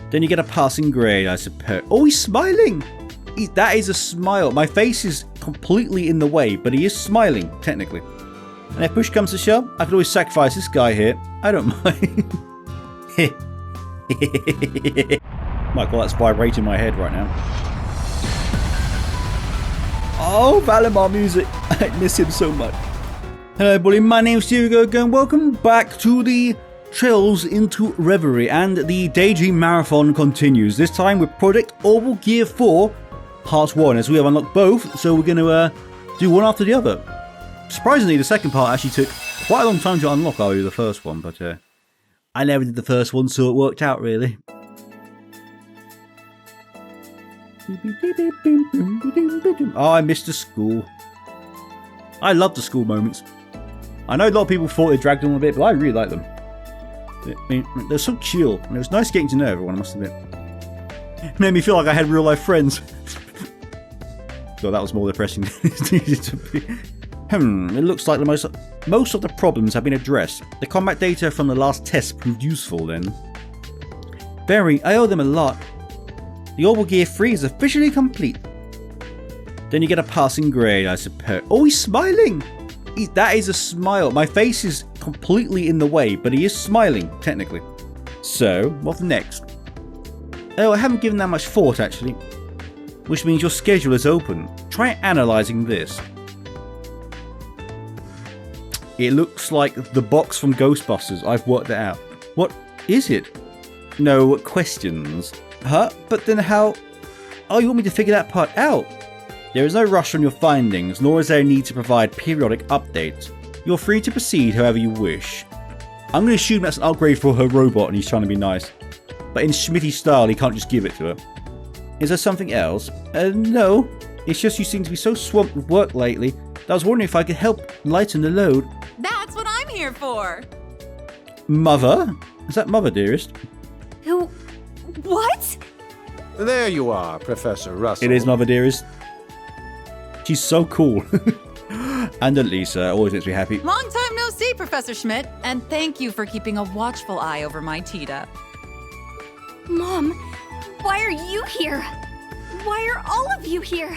Then you get a passing grade, I suppose. Oh, he's smiling! That is a smile. My face is completely in the way, but he is smiling, technically. And if push comes to shove, I could always sacrifice this guy here. I don't mind. Michael, that's vibrating my head right now. Oh, Valimar music. I miss him so much. Hello, everybody. My name's Erika, and welcome back to the Trails Into Reverie. And the Daydream Marathon continues. This time with Project Orbal Gear IV, Part 1, as we have unlocked both. So we're going to do one after the other. Surprisingly, the second part actually took quite a long time to unlock over the first one, but I never did the first one, so it worked out, really. Oh, I missed the school. I love the school moments. I know a lot of people thought they dragged on a bit, but I really like them. I mean, they're so chill, and it was nice getting to know everyone, I must admit. It made me feel like I had real-life friends. So that was more depressing than it needed to be. It looks like most of the problems have been addressed. The combat data from the last test proved useful then. Very, I owe them a lot. The Orbal Gear IV is officially complete. Then you get a passing grade, I suppose. Oh, he's smiling! That is a smile. My face is completely in the way, but he is smiling, technically. So, what's next? Oh, I haven't given that much thought, actually. Which means your schedule is open. Try analysing this. It looks like the box from Ghostbusters. I've worked it out. What is it? No questions. Huh? But then how... Oh, you want me to figure that part out? There is no rush on your findings, nor is there a need to provide periodic updates. You're free to proceed however you wish. I'm going to assume that's an upgrade for her robot and he's trying to be nice. But in Schmitty style, he can't just give it to her. Is there something else? No. It's just you seem to be so swamped with work lately that I was wondering if I could help lighten the load. That's what I'm here for. Mother? Is that Mother, dearest? Who? What? There you are, Professor Russell. It is Mother, dearest. She's so cool. And Elisa always makes me happy. Long time no see, Professor Schmidt. And thank you for keeping a watchful eye over my Tita. Mom, why are you here? Why are all of you here?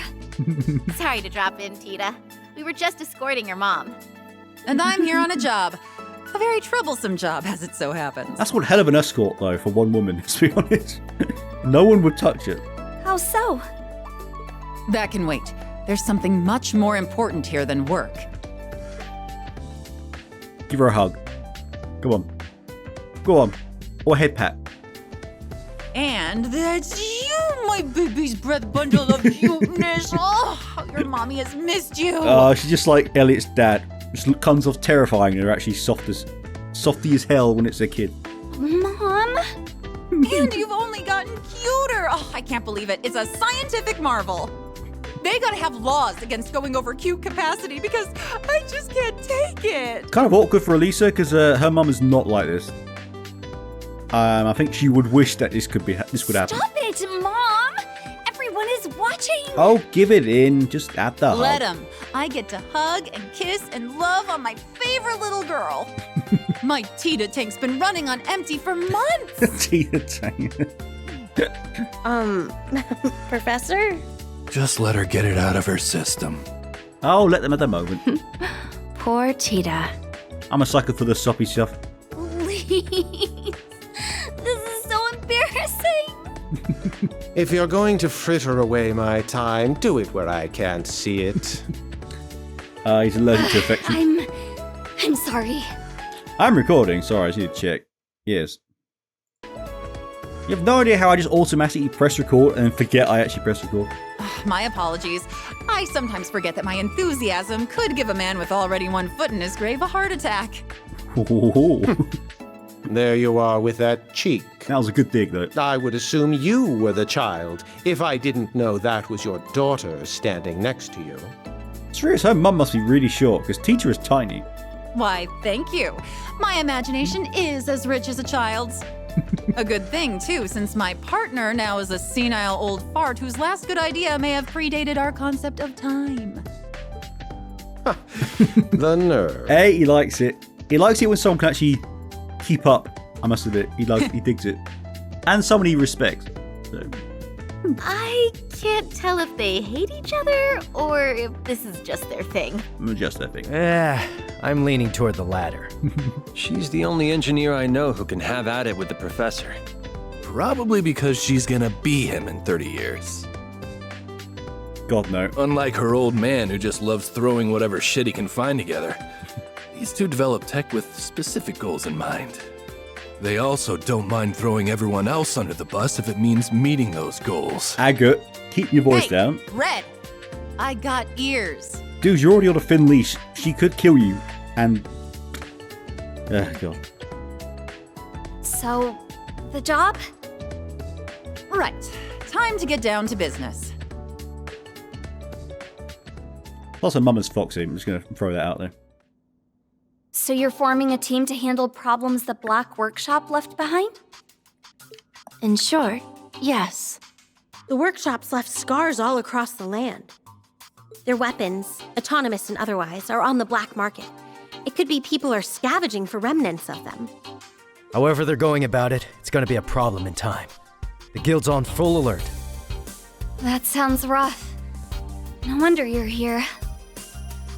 Sorry to drop in, Tita. We were just escorting your mom. And I'm here on a job. A very troublesome job, as it so happens. That's one hell of an escort, though, for one woman, to be honest. No one would touch it. How so? That can wait. There's something much more important here than work. Give her a hug. Come on. Go on. Or a head pat. And that's you, my baby's breath bundle of cuteness. Oh, your mommy has missed you. She's just like Elliot's dad. Just comes off terrifying and they're actually softy as hell when it's a kid. Mom? And you've only gotten cuter. Oh, I can't believe it. It's a scientific marvel. They gotta have laws against going over cute capacity because I just can't take it. Kind of awkward for Elisa because her mum is not like this. I think she would wish that this could happen. Stop it, Mom! Everyone is watching! Oh, give it in. Just at the hug. Let them. I get to hug and kiss and love on my favorite little girl. My Tita tank's been running on empty for months. Tita tank. Professor? Just let her get it out of her system. Oh, let them at the moment. Poor Tita. I'm a sucker for the soppy stuff. Please. This is so embarrassing. If you're going to fritter away my time, do it where I can't see it. He's allergic to affection. I'm sorry. I'm recording. Sorry, I need to check. Yes. You have no idea how I just automatically press record and forget I actually press record. My apologies. I sometimes forget that my enthusiasm could give a man with already one foot in his grave a heart attack. There you are with that cheek. That was a good dig, though. I would assume you were the child if I didn't know that was your daughter standing next to you. Serious, her mum must be really short because Tita is tiny. Why, thank you. My imagination is as rich as a child's. A good thing, too, since my partner now is a senile old fart whose last good idea may have predated our concept of time. The nerve. Hey, he likes it. He likes it when someone can actually keep up. I must admit, he digs it. and someone he respects. So, I can't tell if they hate each other or if this is just their thing. just their thing. I'm leaning toward the latter. She's the only engineer I know who can have at it with the professor. Probably because she's gonna be him in 30 years. God, no. Unlike her old man who just loves throwing whatever shit he can find together. These two develop tech with specific goals in mind. They also don't mind throwing everyone else under the bus if it means meeting those goals. Agut, keep your voice down. Red, I got ears. Dude, you're already on a thin leash. She could kill you. And... God. So, the job? Right, time to get down to business. Lots of Mama's Foxy. I'm just going to throw that out there. So you're forming a team to handle problems the Black Workshop left behind? In short, yes. The workshops left scars all across the land. Their weapons, autonomous and otherwise, are on the black market. It could be people are scavenging for remnants of them. However they're going about it, it's gonna be a problem in time. The guild's on full alert. That sounds rough. No wonder you're here.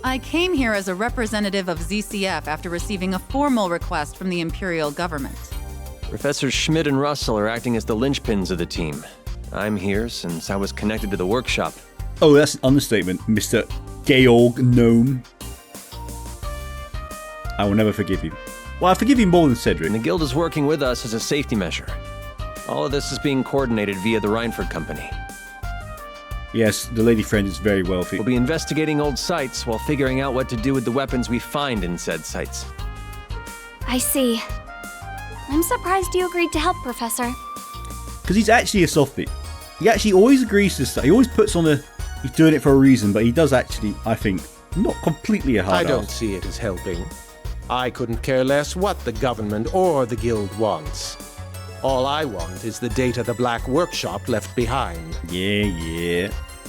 I came here as a representative of ZCF after receiving a formal request from the Imperial government. Professor Schmidt and Russell are acting as the linchpins of the team. I'm here since I was connected to the workshop. Oh, that's an understatement, Mr. Georg Gnome. I will never forgive you. Well, I forgive you more than Cedric. And the guild is working with us as a safety measure. All of this is being coordinated via the Reinford Company. Yes, the lady friend is very wealthy. We'll be investigating old sites while figuring out what to do with the weapons we find in said sites. I see. I'm surprised you agreed to help, Professor. Because he's actually a softie. He actually always agrees to stuff. He always puts on the... He's doing it for a reason, but he does actually, I think, not completely a hard I don't ass. see it as helping. I couldn't care less what the government or the guild wants. All I want is the data the Black Workshop left behind. Yeah.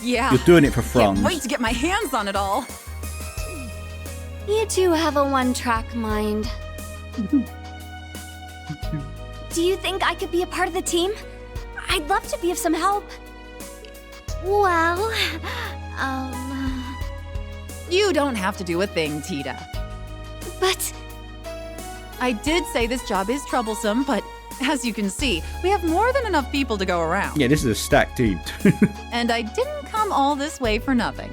Yeah. You're doing it for Can't Franz. wait to get my hands on it all. You two have a one-track mind. Do you think I could be a part of the team? I'd love to be of some help. Well, You don't have to do a thing, Tita. But I did say this job is troublesome, but as you can see, we have more than enough people to go around. Yeah, this is a stacked team. And I didn't come all this way for nothing.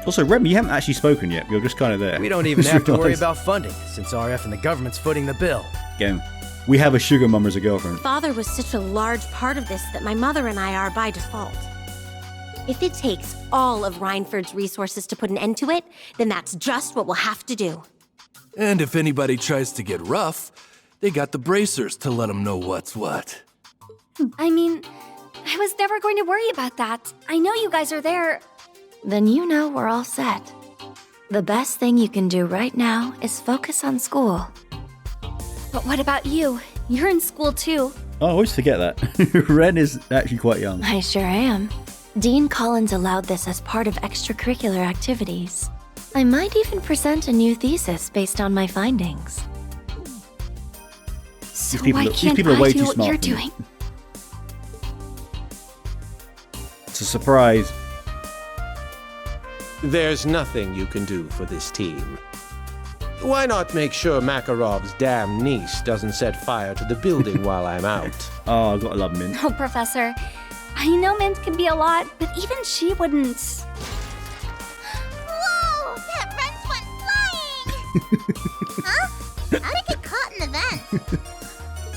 Also, Remy, you haven't actually spoken yet. You're just kind of there. We don't even Just have to worry realised. about funding, since RF and the government's footing the bill. Again, we have a sugar mum as a girlfriend. Father was such a large part of this that my mother and I are by default. If it takes all of Reinford's resources to put an end to it, then that's just what we'll have to do. And if anybody tries to get rough, they got the bracers to let them know what's what. I mean, I was never going to worry about that. I know you guys are there. Then you know we're all set. The best thing you can do right now is focus on school. But what about you? You're in school too. Oh, I always forget that. Ren is actually quite young. I sure am. Dean Collins allowed this as part of extracurricular activities. I might even present a new thesis based on my findings. So people why are- these can't people are I way do too what smart you're for me. doing? It's a surprise. There's nothing you can do for this team. Why not make sure Makarov's damn niece doesn't set fire to the building while I'm out? Oh, I've got to love Mint. No, Professor. I know Mint can be a lot, but even she wouldn't. whoa! That wrench went flying! Huh? How'd it get caught in the vent?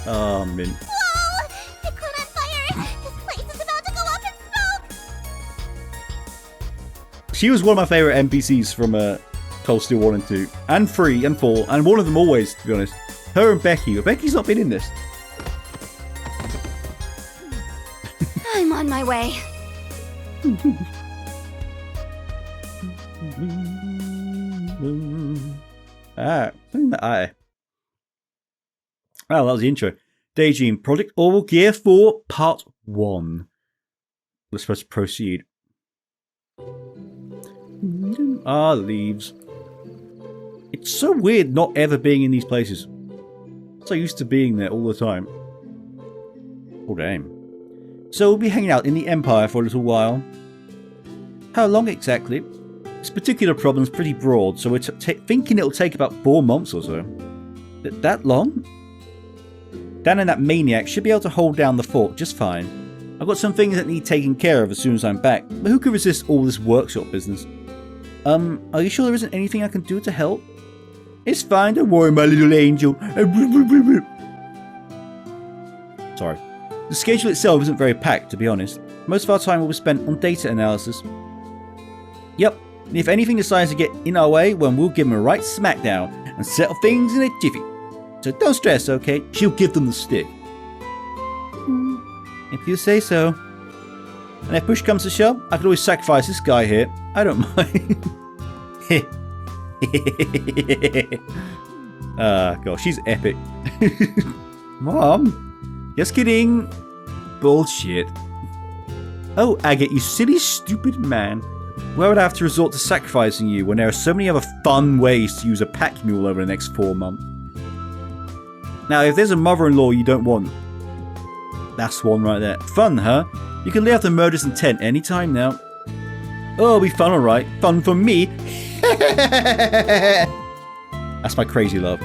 Oh, Mint. Whoa! It caught on fire! This place is about to go up in smoke! She was one of my favourite NPCs from Cold Steel 1 and 2. And 3 and 4. And one of them always, to be honest. Her and Becky. But Becky's not been in this. I'm on my way. Something in the eye. Oh, that was the intro. Daydream, Project Orbal Gear IV, Part 1. We're supposed to proceed. Ah, leaves. It's so weird not ever being in these places. So used to being there all the time. Oh, damn. So we'll be hanging out in the Empire for a little while. How long exactly? This particular problem's pretty broad, so we're thinking it'll take about 4 months or so. That long? Dan and that maniac should be able to hold down the fort just fine. I've got some things that need taken care of as soon as I'm back, but who could resist all this workshop business? Are you sure there isn't anything I can do to help? It's fine, don't worry, my little angel. Sorry. The schedule itself isn't very packed, to be honest. Most of our time will be spent on data analysis. Yep, and if anything decides to get in our way, well, we'll give them a right smackdown and settle things in a jiffy. So don't stress, okay? She'll give them the stick. If you say so. And if push comes to shove, I could always sacrifice this guy here. I don't mind. Gosh, she's epic. Mom, just kidding. Bullshit. Oh, Agate, you silly, stupid man. Why would I have to resort to sacrificing you when there are so many other fun ways to use a pack mule over the next 4 months? Now, if there's a mother-in-law you don't want, that's one right there. Fun, huh? You can lay off the murderous intent anytime now. Oh, it'll be fun, alright. Fun for me. That's my crazy love.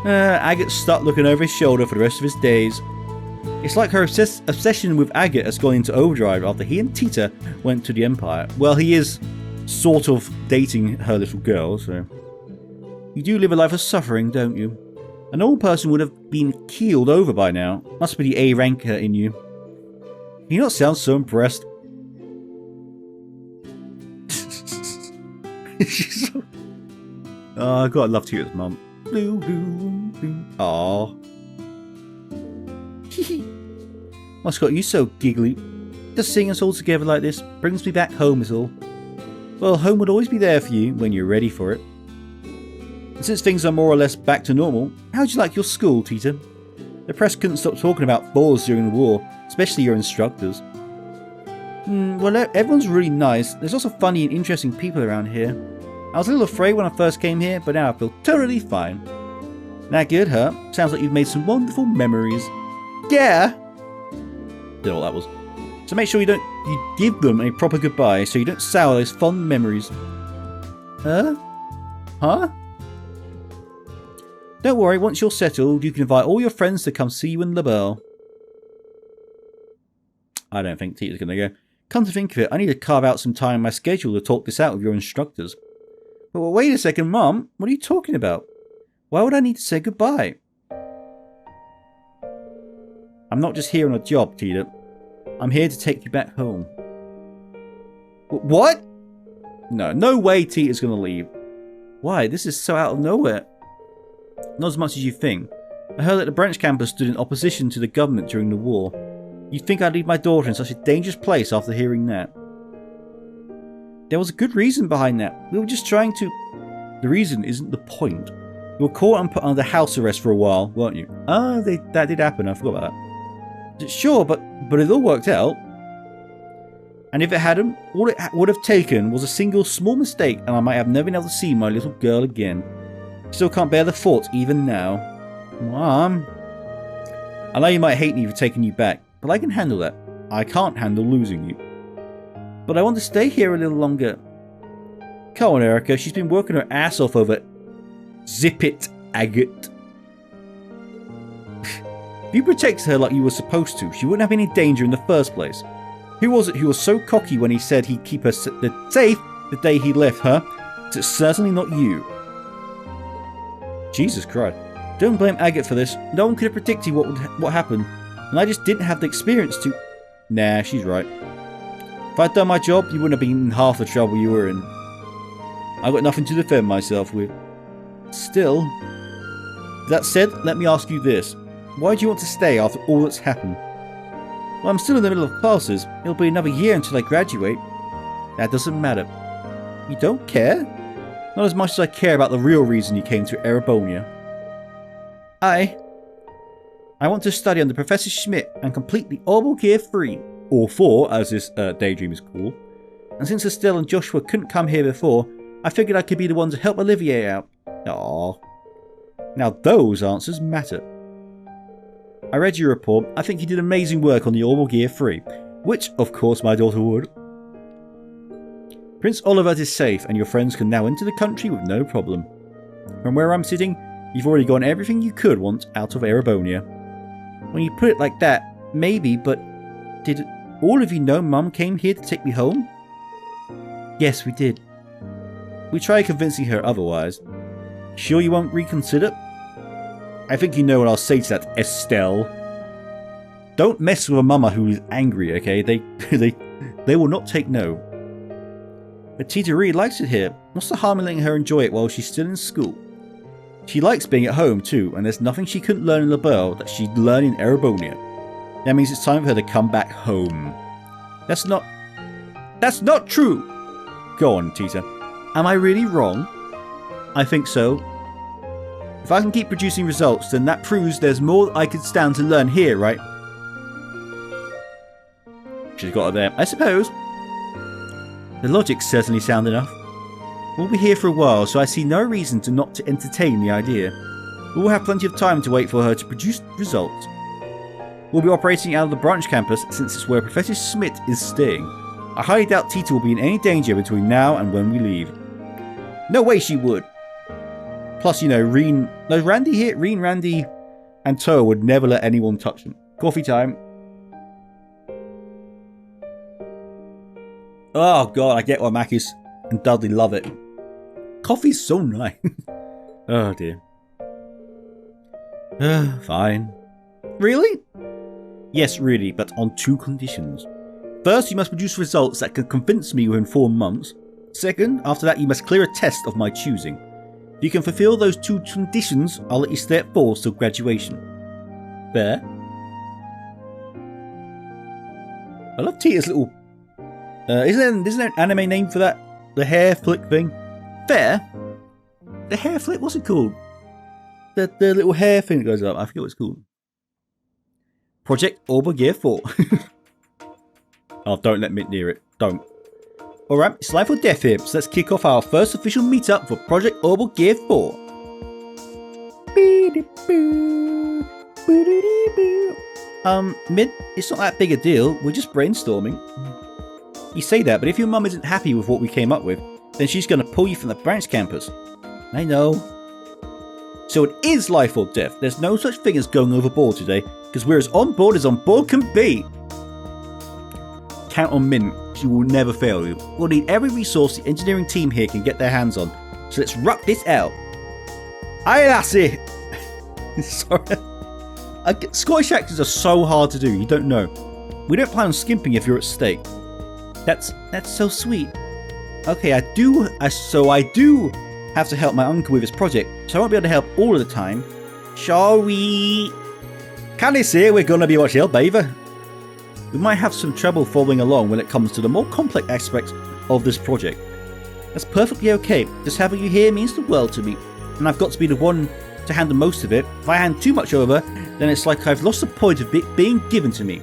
Agate's stuck looking over his shoulder for the rest of his days. It's like her obsession with Agate has gone into overdrive after he and Tita went to the Empire. Well, he is sort of dating her little girl, so... You do live a life of suffering, don't you? A normal person would have been keeled over by now. Must be the A ranker in you. You not sound so impressed. She's so... Oh, God, I love Tita's mum. Blue, blue, blue. Aww. What's got you so giggly? Just seeing us all together like this brings me back home is all. Well, home would always be there for you when you're ready for it. And since things are more or less back to normal, how'd you like your school, Tita? The press couldn't stop talking about balls during the war, especially your instructors. Well, everyone's really nice. There's also funny and interesting people around here. I was a little afraid when I first came here, but now I feel totally fine. That good, huh? Sounds like you've made some wonderful memories. Yeah! Don't know what that was. So make sure you give them a proper goodbye so you don't sour those fond memories. Huh? Don't worry, once you're settled, you can invite all your friends to come see you in La Belle. I don't think Tita's gonna go. Come to think of it, I need to carve out some time in my schedule to talk this out with your instructors. But wait a second, Mom. What are you talking about? Why would I need to say goodbye? I'm not just here on a job, Tita. I'm here to take you back home. What? No way Tita's gonna leave. Why? This is so out of nowhere. Not as much as you think. I heard that the branch campus stood in opposition to the government during the war. You'd think I'd leave my daughter in such a dangerous place after hearing that. There was a good reason behind that. We were just trying to... The reason isn't the point. You were caught and put under house arrest for a while, weren't you? Ah, that did happen. I forgot about that. Sure, but it all worked out. And if it hadn't, all it would have taken was a single small mistake and I might have never been able to see my little girl again. Still can't bear the thought even now. Mom. I know you might hate me for taking you back, but I can handle that. I can't handle losing you. But I want to stay here a little longer. Come on, Erika. She's been working her ass off over... Zip it, Agate. If you protected her like you were supposed to, she wouldn't have any danger in the first place. Who was it who was so cocky when he said he'd keep her safe the day he left her? It's certainly not you. Jesus Christ. Don't blame Agate for this. No one could have predicted what happened. And I just didn't have the experience to... Nah, she's right. If I'd done my job, you wouldn't have been in half the trouble you were in. I've got nothing to defend myself with. Still... That said, let me ask you this. Why do you want to stay after all that's happened? Well, I'm still in the middle of classes. It'll be another year until I graduate. That doesn't matter. You don't care? Not as much as I care about the real reason you came to Erebonia. I want to study under Professor Schmidt and complete the Orbal Gear IV, or 4 as this Daydream is called. And since Estelle and Joshua couldn't come here before, I figured I could be the one to help Olivier out. Aww. Now those answers matter. I read your report. I think you did amazing work on the Orbal Gear IV, which, of course, my daughter would. Prince Oliver is safe, and your friends can now enter the country with no problem. From where I'm sitting, you've already gotten everything you could want out of Erebonia. When you put it like that, maybe, but did all of you know Mum came here to take me home? Yes, we did. We tried convincing her otherwise. Sure you won't reconsider? I think you know what I'll say to that, Estelle. Don't mess with a mama who is angry, okay? They will not take no. But Tita really likes it here. What's the harm in letting her enjoy it while she's still in school? She likes being at home too, and there's nothing she couldn't learn in LaBelle that she'd learn in Erebonia. That means it's time for her to come back home. That's not true! Go on, Tita. Am I really wrong? I think so. If I can keep producing results, then that proves there's more I could stand to learn here, right? She's got it there, I suppose. The logic's certainly sound enough. We'll be here for a while, so I see no reason to not to entertain the idea. We will have plenty of time to wait for her to produce results. We'll be operating out of the branch campus since it's where Professor Schmidt is staying. I highly doubt Tita will be in any danger between now and when we leave. No way she would. Plus, you know, Randy, and Toa would never let anyone touch them. Coffee time. Oh god, I get why Makis and Dudley love it. Coffee's so nice. Oh dear. Fine. Really? Yes, really, but on 2 conditions. First, you must produce results that can convince me within 4 months. Second, after that you must clear a test of my choosing. If you can fulfill those 2 conditions, I'll let you stay at Falls till graduation. Fair? I love Tita's little... isn't there an anime name for that? The hair flick thing? Fair? The hair flick? What's it called? The little hair thing that goes up. I forget what it's called. Project Orbal Gear IV. Oh, don't let Mint near it. Don't. Alright, it's life or death here, so let's kick off our first official meetup for Project Orbal Gear IV. Mint, it's not that big a deal. We're just brainstorming. You say that, but if your mum isn't happy with what we came up with, then she's going to pull you from the branch campus. I know. So it is life or death. There's no such thing as going overboard today, because we're as on board can be. Count on Mint. She will never fail you. We'll need every resource the engineering team here can get their hands on. So let's rock this out. Aye, lassie! Sorry. Scottish accents are so hard to do, you don't know. We don't plan on skimping if you're at stake. That's so sweet. Okay, I do have to help my uncle with his project, so I won't be able to help all of the time. Shall we? Can I say we're gonna be much help, either? We might have some trouble following along when it comes to the more complex aspects of this project. That's perfectly okay. Just having you here means the world to me, and I've got to be the one to handle most of it. If I hand too much over, then it's like I've lost the point of it being given to me.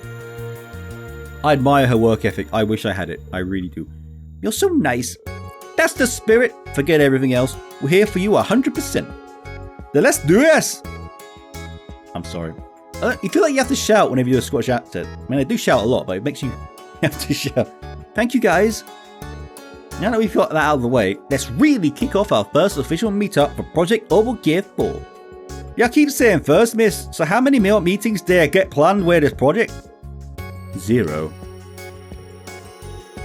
I admire her work ethic. I wish I had it. I really do. You're so nice. That's the spirit. Forget everything else. We're here for you 100%. Then let's do this. I'm sorry. You feel like you have to shout whenever you do a Scottish accent. I mean, I do shout a lot, but it makes you have to shout. Thank you, guys. Now that we've got that out of the way, let's really kick off our first official meetup for Project Orbal Gear IV. Yeah, I keep saying first, miss. So how many meetings do I get planned with this project? 0.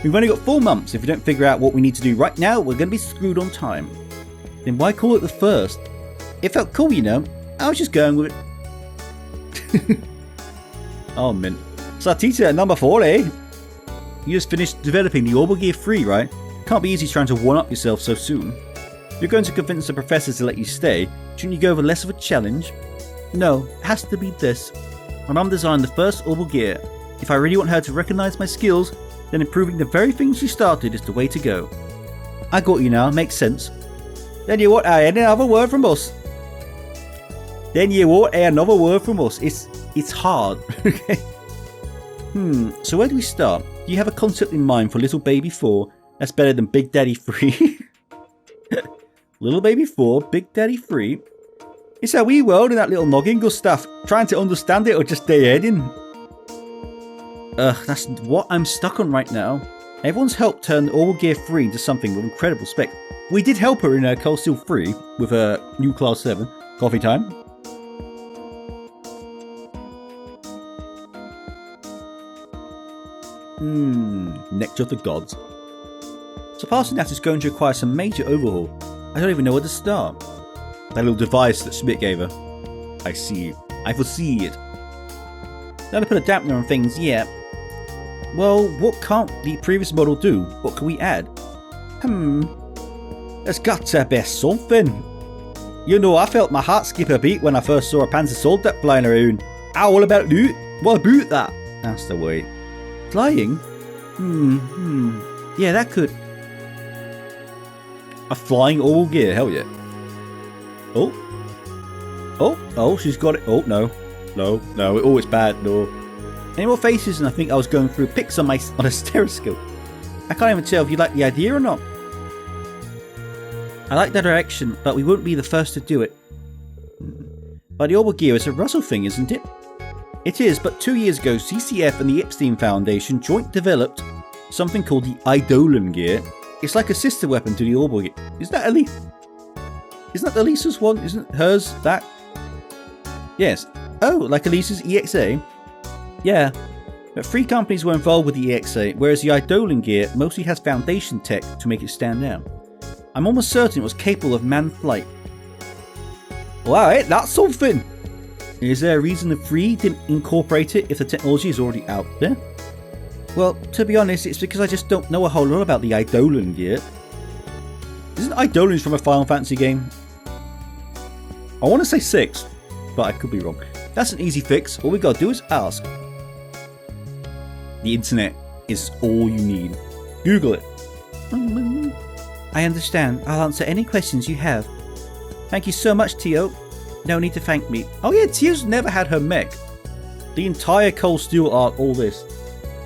We've only got 4 months. If we don't figure out what we need to do right now, we're going to be screwed on time. Then why call it the first? It felt cool, you know. I was just going with it. Oh, mint. So, Tita at number 4, eh? You just finished developing the Orbal Gear 3, right? Can't be easy trying to one-up yourself so soon. You're going to convince the professor to let you stay. Shouldn't you go for less of a challenge? No, it has to be this. My mum designed the first Orbal Gear. If I really want her to recognise my skills, then improving the very thing she started is the way to go. I got you now, makes sense. Then you want another word from us. It's hard. Okay. So where do we start? Do you have a concept in mind for Little Baby 4 that's better than Big Daddy 3? Little Baby 4, Big Daddy 3. It's a wee world in that little noggin, Gustav. Trying to understand it or just stay heading. That's what I'm stuck on right now. Everyone's helped turn Orbal Gear 3 into something with incredible spec. We did help her in Cold Steel 3 with her new Class 7. Coffee time. Nectar of the Gods. Surpassing that is going to require some major overhaul. I don't even know where to start. That little device that Schmidt gave her. I see. I foresee it. Now to put a dampener on things yet. Well, what can't the previous model do? What can we add? There's got to be something. You know, I felt my heart skip a beat when I first saw a Panzer Soldat flying around. What about you? What about that? That's the way. Flying? Yeah, that could. A flying Orbal Gear, hell yeah. Oh, she's got it. Oh, no. Oh, it's bad, no. Any more faces? And I think I was going through pics on a stereoscope. I can't even tell if you like the idea or not. I like the direction, but we wouldn't be the first to do it. But the Orbal Gear is a Russell thing, isn't it? It is, but 2 years ago, CCF and the Epstein Foundation joint developed something called the Eidolon Gear. It's like a sister weapon to the Orbal Gear. Isn't that Elisa's one? Isn't hers that? Yes. Oh, like Elisa's EXA? Yeah. But 3 companies were involved with the EXA, whereas the Eidolon Gear mostly has foundation tech to make it stand out. I'm almost certain it was capable of manned flight. Wow, ain't that something? Is there a reason the 3 didn't incorporate it if the technology is already out there? Well, to be honest, it's because I just don't know a whole lot about the Eidolon Gear. Isn't Eidolon from a Final Fantasy game? I want to say 6, but I could be wrong. That's an easy fix. All we gotta do is ask. The internet is all you need. Google it. I understand. I'll answer any questions you have. Thank you so much, Tio. No need to thank me. Oh yeah, Tio's never had her mech. The entire Cold Steel arc, all this.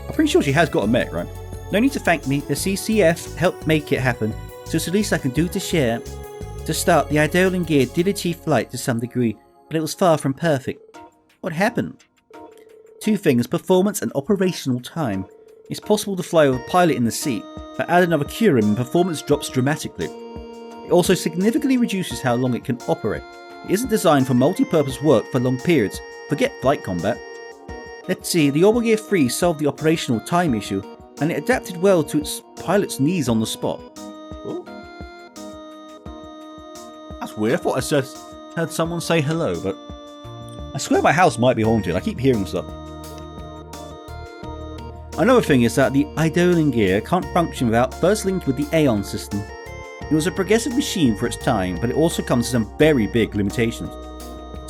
I'm pretty sure she has got a mech, right? No need to thank me. The CCF helped make it happen, so it's the least I can do to share. To start, the Eidolon Gear did achieve flight to some degree, but it was far from perfect. What happened? 2 things, performance and operational time. It's possible to fly with a pilot in the seat, but add another Curum and performance drops dramatically. It also significantly reduces how long it can operate. It isn't designed for multi-purpose work for long periods, forget flight combat. Let's see, the Orbal Gear 3 solved the operational time issue, and it adapted well to its pilot's needs on the spot. Oh. That's weird, I thought I heard someone say hello, but I swear my house might be haunted, I keep hearing stuff. Another thing is that the Eidolon Gear can't function without first linked with the Aeon system. It was a progressive machine for its time, but it also comes with some very big limitations.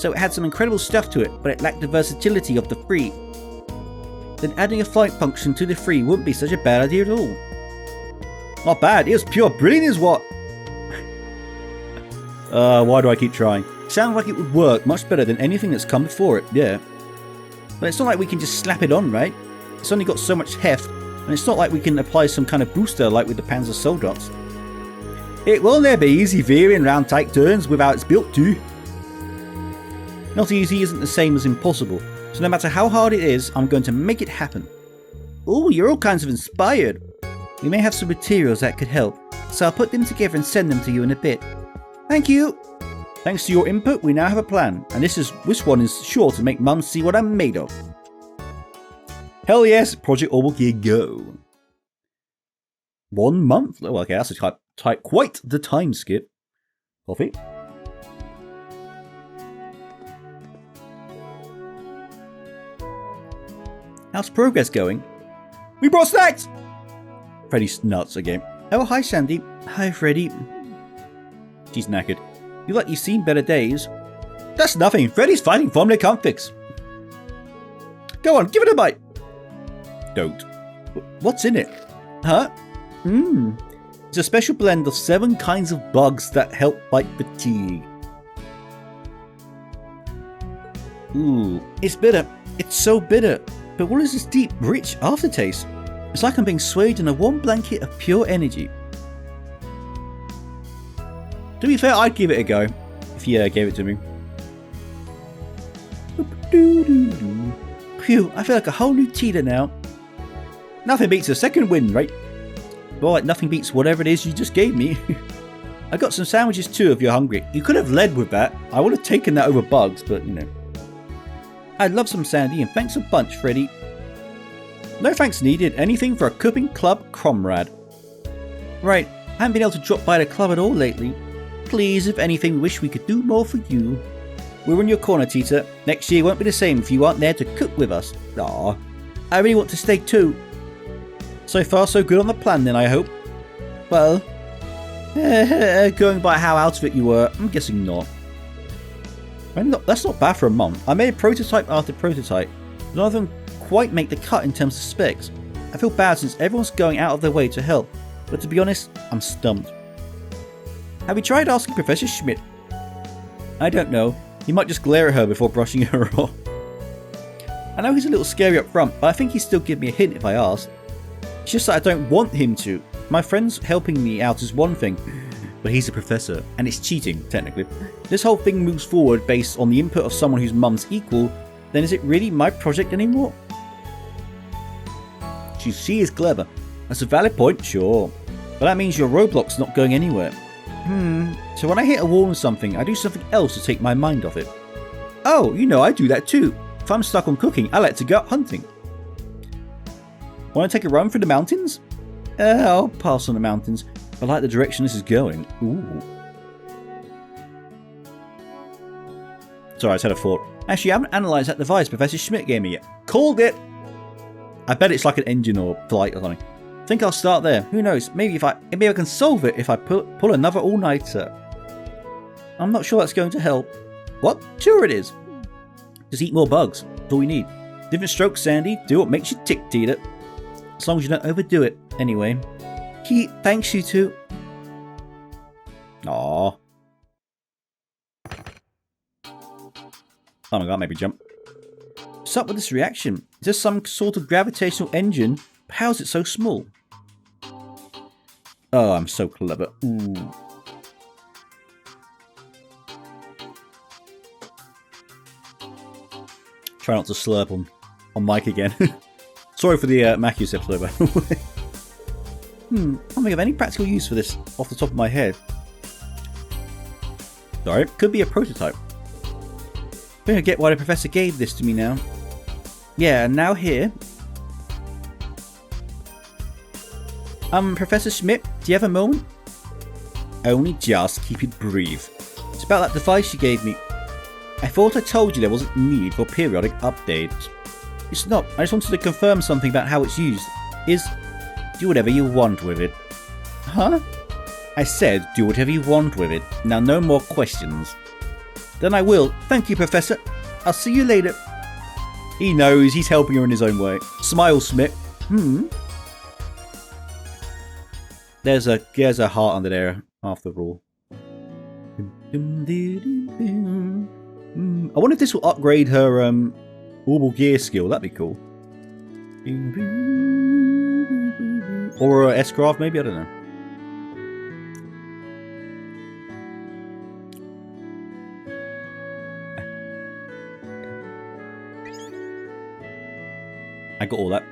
So it had some incredible stuff to it, but it lacked the versatility of the 3. Then adding a flight function to the 3 wouldn't be such a bad idea at all. Not bad, it was pure brilliant is what. Why do I keep trying? Sounds like it would work much better than anything that's come before it, yeah. But it's not like we can just slap it on, right? It's only got so much heft, and it's not like we can apply some kind of booster like with the Panzer Soldats. It will never be easy veering round tight turns with how it's built to. Not easy isn't the same as impossible, so no matter how hard it is, I'm going to make it happen. Oh, you're all kinds of inspired. We may have some materials that could help, so I'll put them together and send them to you in a bit. Thank you! Thanks to your input, we now have a plan, and this one is sure to make Mum see what I'm made of. Hell yes, Project Orbal Gear go! 1 month? Oh, okay, that's quite the time skip. Coffee. How's progress going? We brought snacks! Freddy's nuts again. Oh, hi Sandy. Hi Freddy. She's knackered. You like you've seen better days. That's nothing. Freddy's fighting formula can't fix. Go on, give it a bite. Don't. What's in it? Huh? It's a special blend of 7 kinds of bugs that help fight fatigue. Ooh, it's bitter. It's so bitter. But what is this deep, rich aftertaste? It's like I'm being swayed in a warm blanket of pure energy. To be fair, I'd give it a go, if you gave it to me. Doo-doo-doo. Phew, I feel like a whole new Tita now. Nothing beats a second win, right? Well, like nothing beats whatever it is you just gave me. I got some sandwiches too if you're hungry. You could have led with that. I would have taken that over bugs, but you know. I'd love some Sandy, and thanks a bunch, Freddy. No thanks needed. Anything for a cooking club comrade. Right, I haven't been able to drop by the club at all lately. Please, if anything, we wish we could do more for you. We're in your corner, Tita. Next year won't be the same if you aren't there to cook with us. Aw, I really want to stay too. So far, so good on the plan then, I hope. Well, going by how out of it you were, I'm guessing not. I mean, that's not bad for a month. I made prototype after prototype. None of them quite make the cut in terms of specs. I feel bad since everyone's going out of their way to help, but to be honest, I'm stumped. Have you tried asking Professor Schmidt? I don't know. He might just glare at her before brushing her off. I know he's a little scary up front, but I think he'd still give me a hint if I asked. It's just that I don't want him to. My friend's helping me out is one thing, but he's a professor, and it's cheating, technically. This whole thing moves forward based on the input of someone whose mum's equal, then is it really my project anymore? She is clever. That's a valid point, sure. But that means your Roblox's not going anywhere. So when I hit a wall or something, I do something else to take my mind off it. Oh, you know, I do that too. If I'm stuck on cooking, I like to go out hunting. Want to take a run through the mountains? I'll pass on the mountains. I like the direction this is going. Ooh. Sorry, I just had a thought. Actually, I haven't analysed that device Professor Schmidt gave me yet. Called it! I bet it's like an engine or flight or something. Think I'll start there. Who knows? Maybe I can solve it if I pull another all-nighter. I'm not sure that's going to help. What? Sure it is. Just eat more bugs. That's all we need. Different strokes, Sandy. Do what makes you tick, Tita. As long as you don't overdo it. Anyway. Thanks, you two. Aww. Oh my god, maybe jump. What's up with this reaction? Is this some sort of gravitational engine? How is it so small? Oh, I'm so clever. Ooh. Try not to slurp on mic again. Sorry for the Macus episode, by the way. I don't think of any practical use for this off the top of my head. Sorry, it could be a prototype. I think I get why the professor gave this to me now. Yeah, and now here. Professor Schmidt, do you have a moment? Only just keep it brief. It's about that device you gave me. I thought I told you there wasn't need for periodic updates. It's not. I just wanted to confirm something about how it's used. Do whatever you want with it. Huh? I said do whatever you want with it. Now no more questions. Then I will. Thank you, Professor. I'll see you later. He knows. He's helping her in his own way. Smile, Schmidt. There's a heart under there, after all. I wonder if this will upgrade her Orbal Gear skill. That'd be cool. Or S-Craft, maybe? I don't know. I got all that.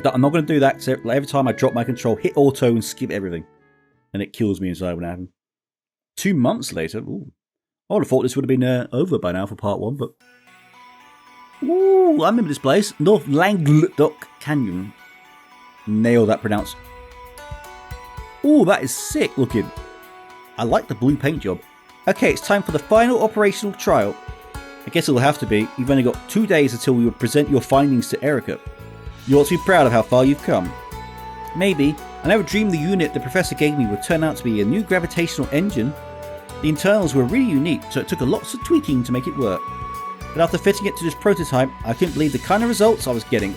I'm not going to do that because every time I drop my control, hit auto and skip everything. And it kills me inside when it happens. 2 months later. Ooh. I would have thought this would have been over by now for part 1, but... Ooh, I remember this place. North Languedoc Canyon. Nailed that pronounce. Ooh, that is sick looking. I like the blue paint job. Okay, it's time for the final operational trial. I guess it'll have to be. You've only got 2 days until we will present your findings to Erika. You ought to be proud of how far you've come. Maybe. I never dreamed the unit the professor gave me would turn out to be a new gravitational engine. The internals were really unique, so it took a lot of tweaking to make it work. But after fitting it to this prototype, I couldn't believe the kind of results I was getting.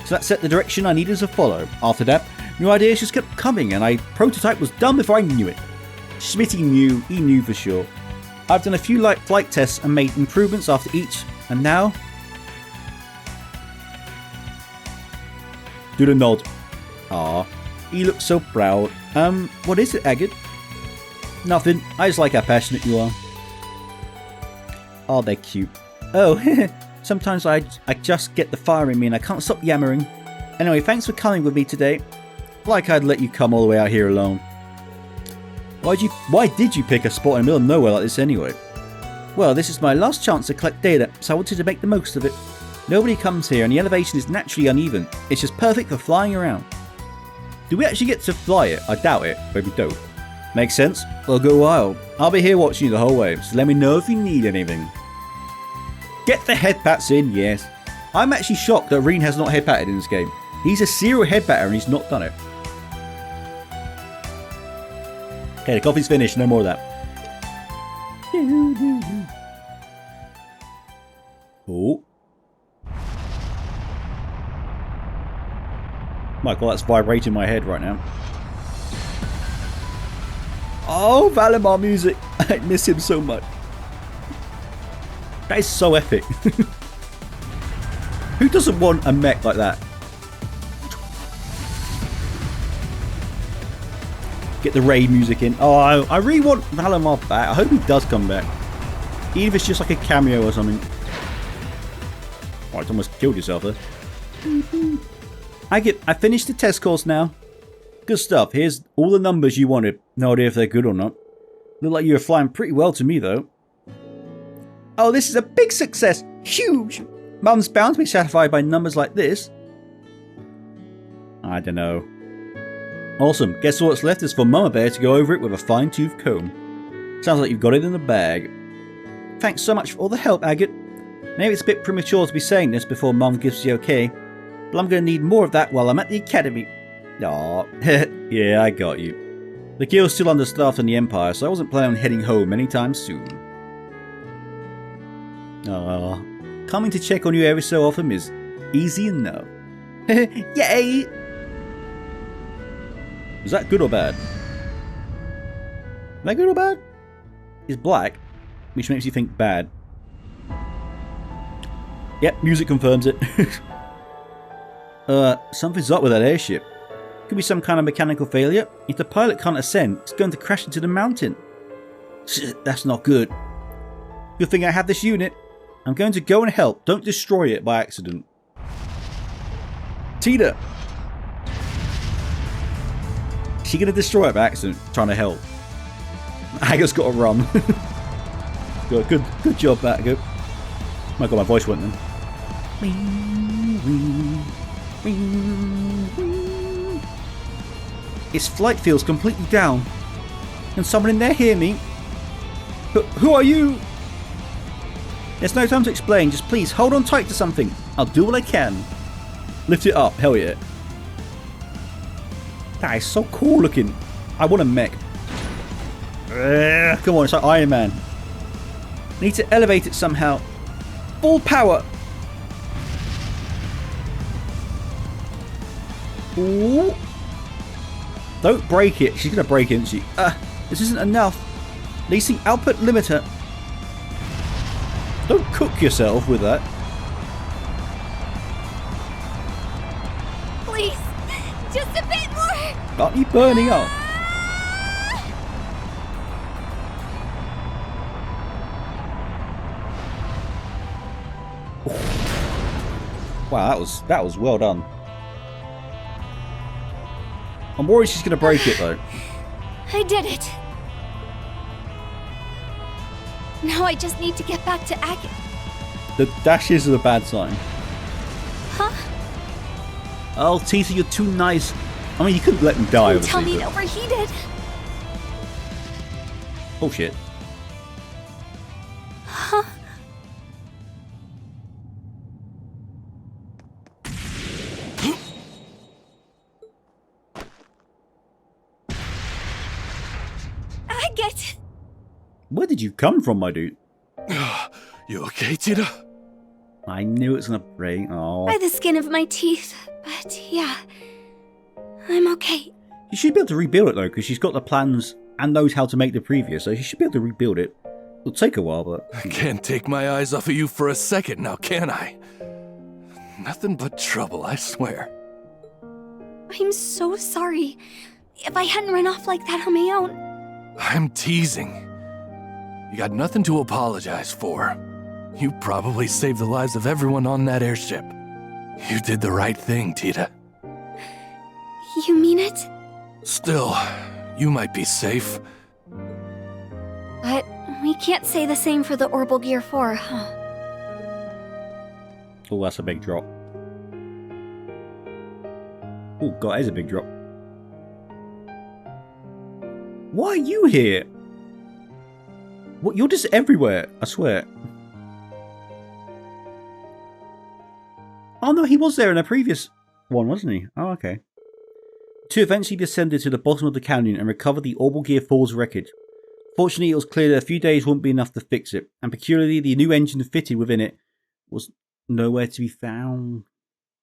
So that set the direction I needed to follow. After that, new ideas just kept coming, and my prototype was done before I knew it. Schmitty knew, he knew for sure. I've done a few light flight tests and made improvements after each, and now... Do the nod. Ah, he looks so proud. What is it, Agate? Nothing. I just like how passionate you are. Oh, they're cute. Oh, sometimes I just get the fire in me and I can't stop yammering. Anyway, thanks for coming with me today. Like I'd let you come all the way out here alone. Why did you pick a spot in the middle of nowhere like this anyway? Well, this is my last chance to collect data, so I wanted to make the most of it. Nobody comes here and the elevation is naturally uneven. It's just perfect for flying around. Do we actually get to fly it? I doubt it, but we don't. Makes sense? Well, go wild. I'll be here watching you the whole way, so let me know if you need anything. Get the headpats in, yes. I'm actually shocked that Reen has not headpatted in this game. He's a serial headbatter and he's not done it. Okay, the coffee's finished, no more of that. Oh. Michael, that's vibrating my head right now. Oh, Valimar music. I miss him so much. That is so epic. Who doesn't want a mech like that? Get the raid music in. Oh, I really want Valimar back. I hope he does come back. Even if it's just like a cameo or something. Oh, it's almost killed yourself there. I finished the test course now. Good stuff. Here's all the numbers you wanted. No idea if they're good or not. Look like you were flying pretty well to me though. Oh, this is a big success. Huge. Mum's bound to be satisfied by numbers like this. I don't know. Awesome. Guess what's left is for Mama Bear to go over it with a fine-tooth comb. Sounds like you've got it in the bag. Thanks so much for all the help, Agate. Maybe it's a bit premature to be saying this before Mum gives the okay, but I'm going to need more of that while I'm at the academy. Aw, yeah, I got you. The guild's still understaffed in the Empire, so I wasn't planning on heading home anytime soon. Aw, coming to check on you every so often is easy enough. Yay! Is that good or bad? Is that good or bad? It's black, which makes you think bad. Yep, music confirms it. Something's up with that airship. Could be some kind of mechanical failure. If the pilot can't ascend, it's going to crash into the mountain. That's not good. Good thing I have this unit. I'm going to go and help. Don't destroy it by accident. Tita! Is she going to destroy it by accident? Trying to help. Agate's got to run. Good job, Agate. Oh my god, my voice went then. Its flight feels completely down. Can someone in there hear me? Who are you? There's no time to explain, just please hold on tight to something. I'll do what I can. Lift it up, hell yeah. That is so cool looking. I want a mech. Come on, it's like Iron Man. Need to elevate it somehow. Full power. Ooh. Don't break it. She's going to break it, isn't she? This isn't enough. Leasing output limiter. Don't cook yourself with that. Please, just a bit more. Aren't you burning up? Wow, that was well done. I'm worried she's going to break it though. I did it. Now I just need to get back to Agate. The dashes are the bad sign. Huh? Oh, Tita, you're too nice. I mean, you couldn't let them die. Don't tell me it overheated. Oh shit. Huh? Agate! Where did you come from, my dude? You okay, Tita? I knew it was gonna break. Oh. By the skin of my teeth, but yeah, I'm okay. She should be able to rebuild it though, because she's got the plans and knows how to make the previous, so she should be able to rebuild it. It'll take a while, but... I can't take my eyes off of you for a second now, can I? Nothing but trouble, I swear. I'm so sorry. If I hadn't run off like that on my own... I'm teasing. You got nothing to apologize for. You probably saved the lives of everyone on that airship. You did the right thing, Tita. You mean it? Still, you might be safe. But we can't say the same for the Orbal Gear IV, huh? Oh, that's a big drop. Oh, God, that is a big drop. Why are you here? What? You're just everywhere, I swear. Oh, no, he was there in a previous one, wasn't he? Oh, okay. The two eventually descended to the bottom of the canyon and recovered the Orbal Gear IV's wreckage. Fortunately, it was clear that a few days wouldn't be enough to fix it, and peculiarly, the new engine fitted within it was nowhere to be found.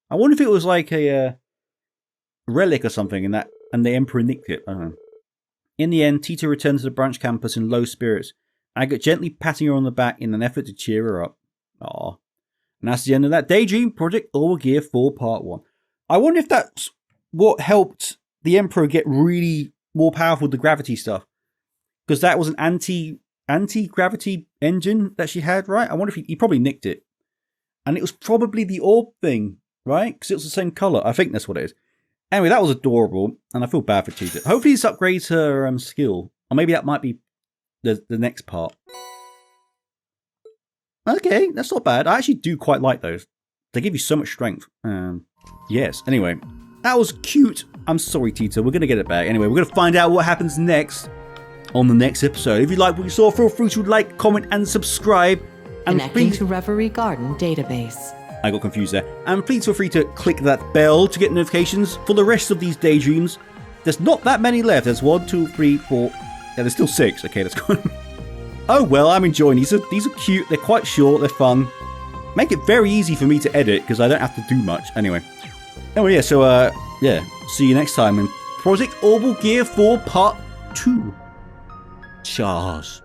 I wonder if it was like a relic or something, and the Emperor nicked it. I don't know. In the end, Tita returned to the branch campus in low spirits. I got gently patting her on the back in an effort to cheer her up. Aww. And that's the end of that Daydream Project Orbal Gear IV Part 1. I wonder if that's what helped the Emperor get really more powerful with the gravity stuff. Because that was an anti-gravity engine that she had, right? I wonder if he probably nicked it. And it was probably the orb thing, right? Because it was the same colour. I think that's what it is. Anyway, that was adorable. And I feel bad for Tita. Hopefully this upgrades her skill. Or maybe that might be the next part. Okay, that's not bad. I actually do quite like those. They give you so much strength. Yes, anyway. That was cute. I'm sorry, Tita. We're going to get it back. Anyway, we're going to find out what happens next on the next episode. If you like what you saw, feel free to like, comment, and subscribe. And Connecting to Reverie Garden database. I got confused there. And please feel free to click that bell to get notifications for the rest of these daydreams. There's not that many left. There's 1, 2, 3, 4. Yeah, there's still 6. Okay, that's gone. Oh well, I'm enjoying these. These are cute. They're quite short. They're fun. Make it very easy for me to edit because I don't have to do much. Anyway, yeah. So yeah. See you next time in Project Orbal Gear IV Part 2. Cheers.